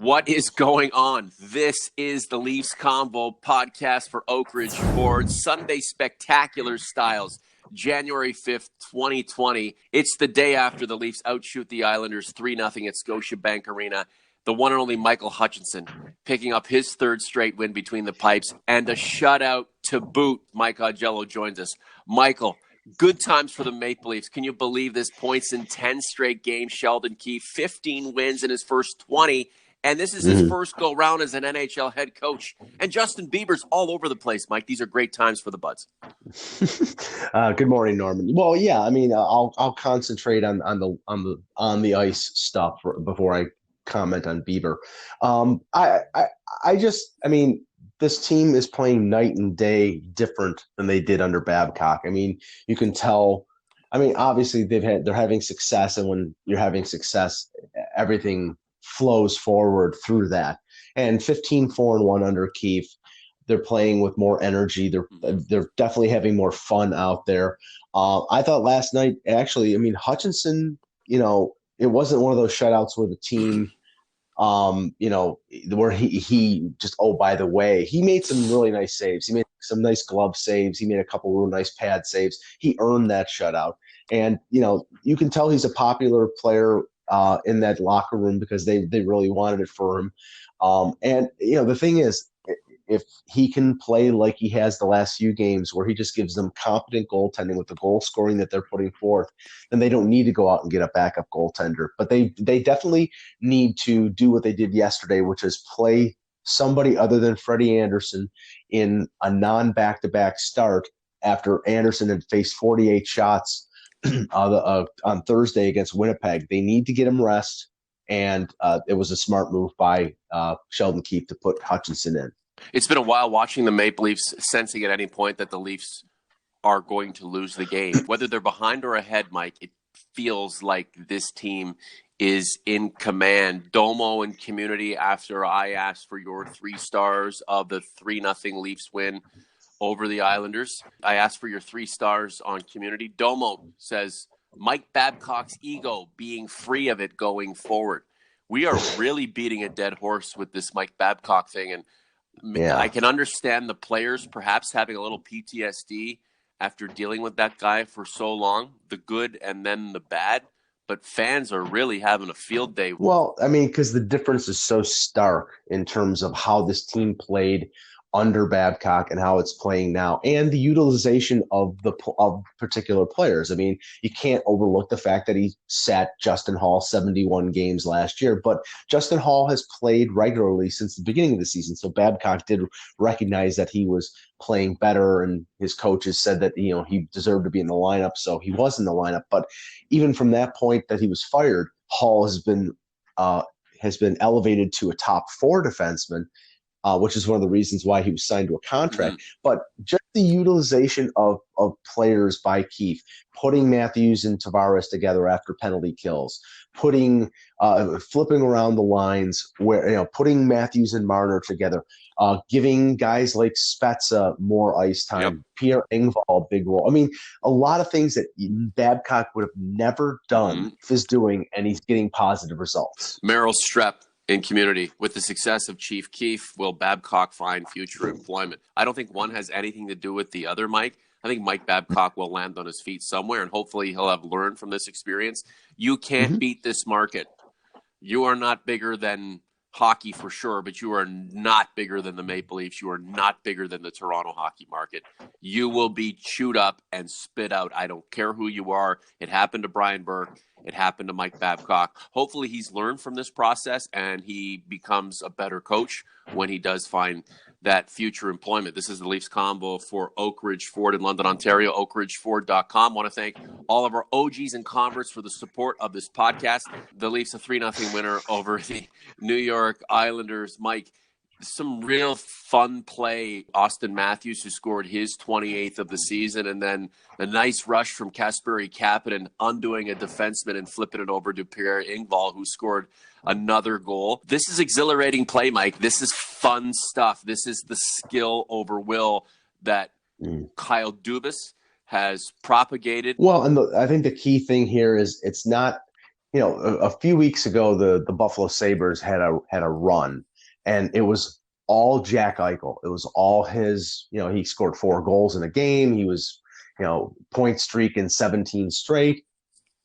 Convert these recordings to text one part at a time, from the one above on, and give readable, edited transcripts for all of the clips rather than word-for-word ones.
What is going on? This is the Leafs Convo podcast for Oak Ridge Ford, Sunday Spectacular Styles, January 5th, 2020. It's the day after the Leafs outshoot the Islanders 3-0 at Scotiabank Arena. The one and only Michael Hutchinson picking up his third straight win between the pipes and a shutout to boot. Mike Augello joins us. Michael, good times for the Maple Leafs. Can you believe this? Points in 10 straight games. Sheldon Keefe, 15 wins in his first 20. And this is his first go-round as an NHL head coach. And Justin Bieber's all over the place, Mike. These are great times for the Buds. Good morning, Norman. Well, yeah, I mean, I'll concentrate on the ice stuff before I comment on Bieber. I mean, this team is playing night and day different than they did under Babcock. I mean, you can tell. I mean, obviously they're having success, and when you're having success, everything flows forward through that. And 15-4-1 under Keefe. They're playing with more energy. They're definitely having more fun out there. I thought last night, actually, I mean, Hutchinson, it wasn't one of those shutouts where the team, where he just, oh, by the way, he made some really nice saves. He made some nice glove saves. He made a couple real nice pad saves. He earned that shutout. And, you can tell he's a popular player in that locker room because they really wanted it for him. And the thing is, if he can play like he has the last few games where he just gives them competent goaltending with the goal scoring that they're putting forth, then they don't need to go out and get a backup goaltender. But they definitely need to do what they did yesterday, which is play somebody other than Freddie Anderson in a non-back-to-back start after Anderson had faced 48 shots on Thursday against Winnipeg. They need to get him rest, and it was a smart move by Sheldon Keefe to put Hutchinson in. It's been a while watching the Maple Leafs, sensing at any point that the Leafs are going to lose the game. Whether they're behind or ahead, Mike, it feels like this team is in command. Domo and Community, after I asked for your 3 stars of the 3-0 Leafs win over the Islanders, I asked for your 3 stars on Community. Domo says Mike Babcock's ego being free of it going forward. We are really beating a dead horse with this Mike Babcock thing, and I can understand the players perhaps having a little PTSD after dealing with that guy for so long, the good and then the bad, but fans are really having a field day. Well, I mean, because the difference is so stark in terms of how this team played under Babcock and how it's playing now, and the utilization of particular players. I mean, you can't overlook the fact that he sat Justin Hall 71 games last year, but Justin Hall has played regularly since the beginning of the season. So Babcock did recognize that he was playing better, and his coaches said that, he deserved to be in the lineup. So he was in the lineup. But even from that point that he was fired, Hall has been elevated to a top 4 defenseman, which is one of the reasons why he was signed to a contract. Mm-hmm. But just the utilization of players by Keefe, putting Matthews and Tavares together after penalty kills, flipping around the lines, putting Matthews and Marner together, giving guys like Spezza more ice time, yep. Pierre Engvall, big role. I mean, a lot of things that Babcock would have never done is doing, and he's getting positive results. Merrill Strepp in Community, with the success of Chief Keefe, will Babcock find future employment? I don't think one has anything to do with the other, Mike. I think Mike Babcock will land on his feet somewhere, and hopefully he'll have learned from this experience. You can't beat this market. You are not bigger than hockey for sure, but you are not bigger than the Maple Leafs. You are not bigger than the Toronto hockey market. You will be chewed up and spit out. I don't care who you are. It happened to Brian Burke. It happened to Mike Babcock. Hopefully he's learned from this process and he becomes a better coach when he does find that future employment. This is the Leafs Combo for Oak Ridge Ford in London, Ontario, oakridgeford.com. I want to thank all of our OGs and converts for the support of this podcast. The Leafs a 3-0 winner over the New York Islanders. Mike, some real fun play. Austin Matthews, who scored his 28th of the season, and then a nice rush from Kasperi Kapanen, undoing a defenseman and flipping it over to Pierre Engvall, who scored another goal. This is exhilarating play, Mike. This is fun stuff. This is the skill over will that Kyle Dubas has propagated. Well, and I think the key thing here is it's not a few weeks ago, the Buffalo Sabres had a run, and it was all Jack Eichel. It was all his. He scored 4 goals in a game. He was, point streak in 17 straight.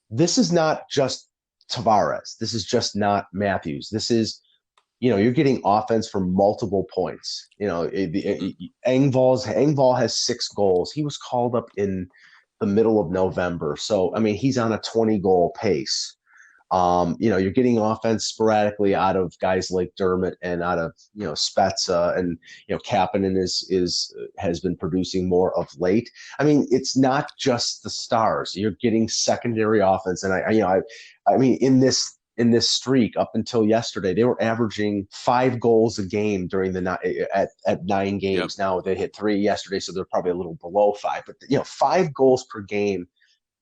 This is not just Tavares. This is just not Matthews. This is, you're getting offense from multiple points. Engvall has 6 goals. He was called up in the middle of November, so I mean he's on a 20-goal pace. You're getting offense sporadically out of guys like Dermott and out of Spezza, and Kapanen is has been producing more of late. I mean, it's not just the stars. You're getting secondary offense, and I mean in this streak up until yesterday, they were averaging 5 goals a game during at 9 games. Yep. Now they hit 3 yesterday, so they're probably a little below 5. But 5 goals per game,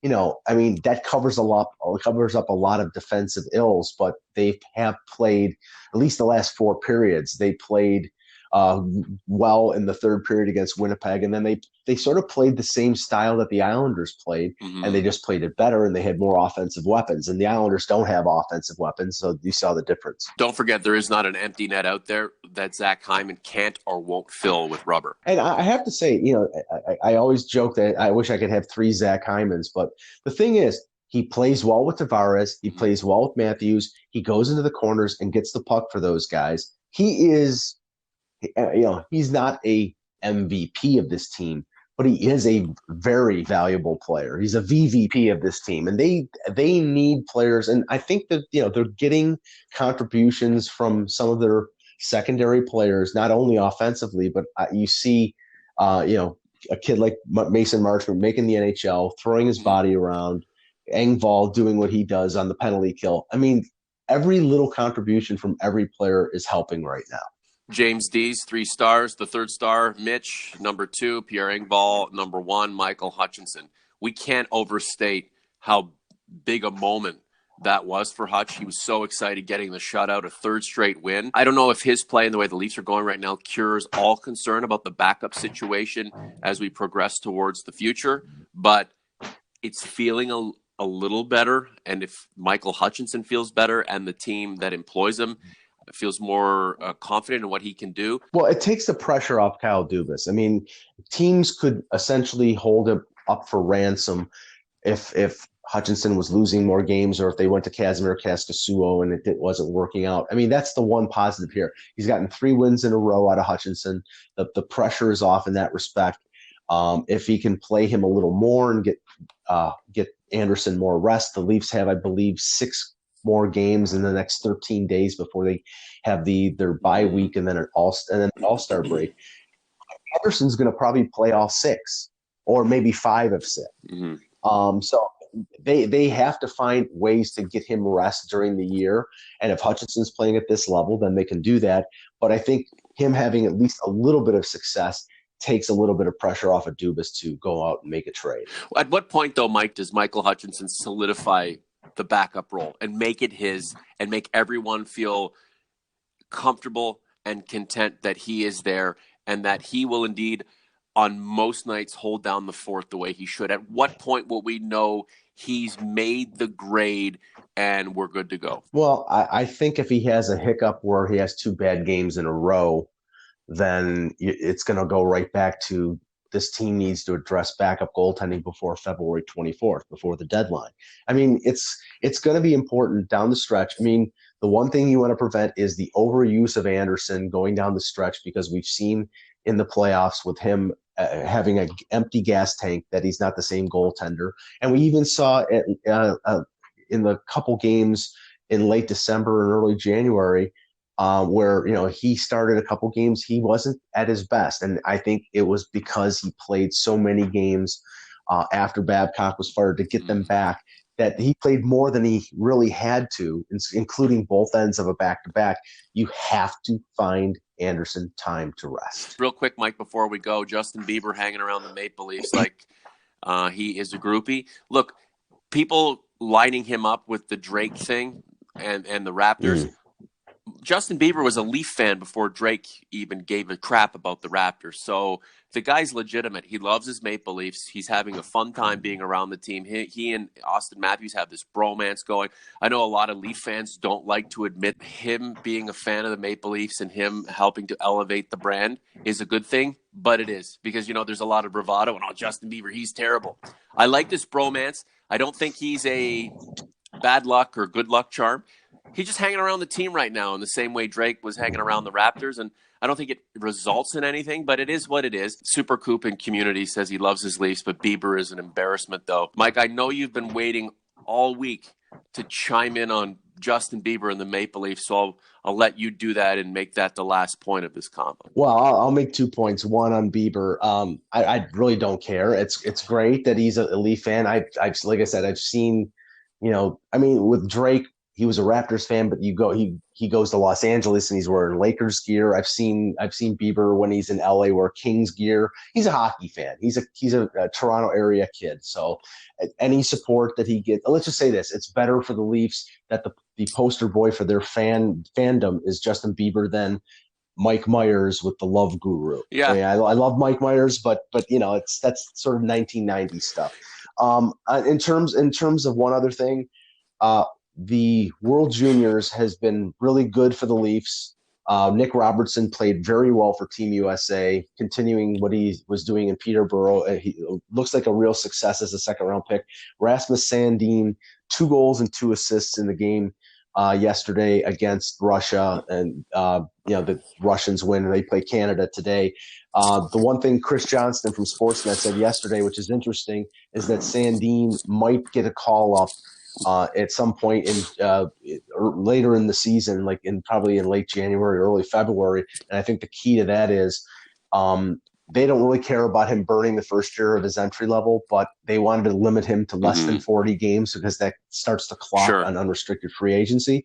I mean, that covers up a lot of defensive ills, but they have played at least the last 4 periods. They played well in the third period against Winnipeg, and then they sort of played the same style that the Islanders played, and they just played it better, and they had more offensive weapons. And the Islanders don't have offensive weapons, so you saw the difference. Don't forget, there is not an empty net out there that Zach Hyman can't or won't fill with rubber. And I have to say, I always joke that I wish I could have 3 Zach Hymans, but the thing is, he plays well with Tavares. He plays well with Matthews. He goes into the corners and gets the puck for those guys. He is, he's not a MVP of this team, but he is a very valuable player. He's a VVP of this team, and they need players. And I think that they're getting contributions from some of their secondary players, not only offensively, but you see, a kid like Mason Marchment making the NHL, throwing his body around, Engvall doing what he does on the penalty kill. I mean, every little contribution from every player is helping right now. James Dees, 3 stars. The 3rd star, Mitch. Number 2, Pierre Engvall. Number 1, Michael Hutchinson. We can't overstate how big a moment that was for Hutch. He was so excited getting the shutout, a 3rd straight win. I don't know if his play and the way the Leafs are going right now cures all concern about the backup situation as we progress towards the future, but it's feeling a little better. And if Michael Hutchinson feels better and the team that employs him feels more confident in what he can do. Well, it takes the pressure off Kyle Dubas. I mean, teams could essentially hold him up for ransom if Hutchinson was losing more games, or if they went to Casimir Kaskisuo and it wasn't working out. I mean, that's the one positive here. He's gotten 3 wins in a row out of Hutchinson. The pressure is off in that respect. If he can play him a little more and get Anderson more rest, the Leafs have, I believe, 6 more games in the next 13 days before they have their bye week and then an all-star break. Anderson's going to probably play all 6, or maybe 5 of 6. So they have to find ways to get him rest during the year. And if Hutchinson's playing at this level, then they can do that. But I think him having at least a little bit of success takes a little bit of pressure off of Dubas to go out and make a trade. At what point, though, Mike, does Michael Hutchinson solidify the backup role and make it his, and make everyone feel comfortable and content that he is there and that he will indeed on most nights hold down the fort the way he should? At what point will we know he's made the grade and we're good to go? Well, I think if he has a hiccup where he has 2 bad games in a row, then it's going to go right back to this team needs to address backup goaltending before February 24th, before the deadline. I mean, it's going to be important down the stretch. I mean, the one thing you want to prevent is the overuse of Anderson going down the stretch, because we've seen in the playoffs with him having an empty gas tank that he's not the same goaltender. And we even saw it in the couple games in late December and early January, where he started a couple games, he wasn't at his best, and I think it was because he played so many games after Babcock was fired to get them back, that he played more than he really had to, including both ends of a back-to-back. You have to find Anderson time to rest. Real quick, Mike, before we go, Justin Bieber hanging around the Maple Leafs like he is a groupie. Look, people lining him up with the Drake thing and the Raptors. Justin Bieber was a Leaf fan before Drake even gave a crap about the Raptors. So the guy's legitimate. He loves his Maple Leafs. He's having a fun time being around the team. He and Austin Matthews have this bromance going. I know a lot of Leaf fans don't like to admit him being a fan of the Maple Leafs and him helping to elevate the brand is a good thing, but it is because, there's a lot of bravado and, Justin Bieber, he's terrible. I like this bromance. I don't think he's a bad luck or good luck charm. He's just hanging around the team right now in the same way Drake was hanging around the Raptors. And I don't think it results in anything, but it is what it is. Super Coop in community says he loves his Leafs, but Bieber is an embarrassment, though. Mike, I know you've been waiting all week to chime in on Justin Bieber and the Maple Leafs, so I'll let you do that and make that the last point of this combo. Well, I'll make 2 points. One on Bieber. I really don't care. It's great that he's a Leaf fan. I've like I said, I've seen, with Drake, he was a Raptors fan, but he goes to Los Angeles and he's wearing Lakers gear. I've seen Bieber when he's in LA wear Kings gear. He's a hockey fan. He's a Toronto area kid. So any support that he gets, let's just say this: it's better for the Leafs that the poster boy for their fandom is Justin Bieber than Mike Myers with the Love Guru. Yeah, I love Mike Myers, but that's sort of 1990s stuff. In terms of one other thing, the World Juniors has been really good for the Leafs. Nick Robertson played very well for Team USA, continuing what he was doing in Peterborough. He looks like a real success as a second-round pick. Rasmus Sandin, 2 goals and 2 assists in the game yesterday against Russia, and the Russians win and they play Canada today. The one thing Chris Johnston from Sportsnet said yesterday, which is interesting, is that Sandin might get a call up at some point later in the season, like probably in late January, early February. And I think the key to that is they don't really care about him burning the first year of his entry level, but they wanted to limit him to less than 40 games because that starts to clock on unrestricted free agency.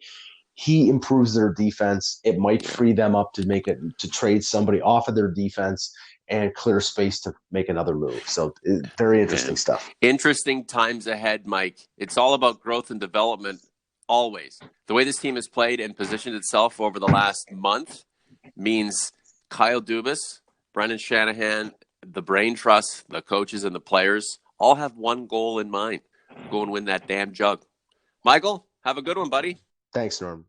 He improves their defense. It might free them up to trade somebody off of their defense and clear space to make another move. So very interesting stuff. Interesting times ahead, Mike. It's all about growth and development always. The way this team has played and positioned itself over the last month means Kyle Dubas, Brendan Shanahan, the Brain Trust, the coaches and the players all have one goal in mind: go and win that damn jug. Michael, have a good one, buddy. Thanks, Norm.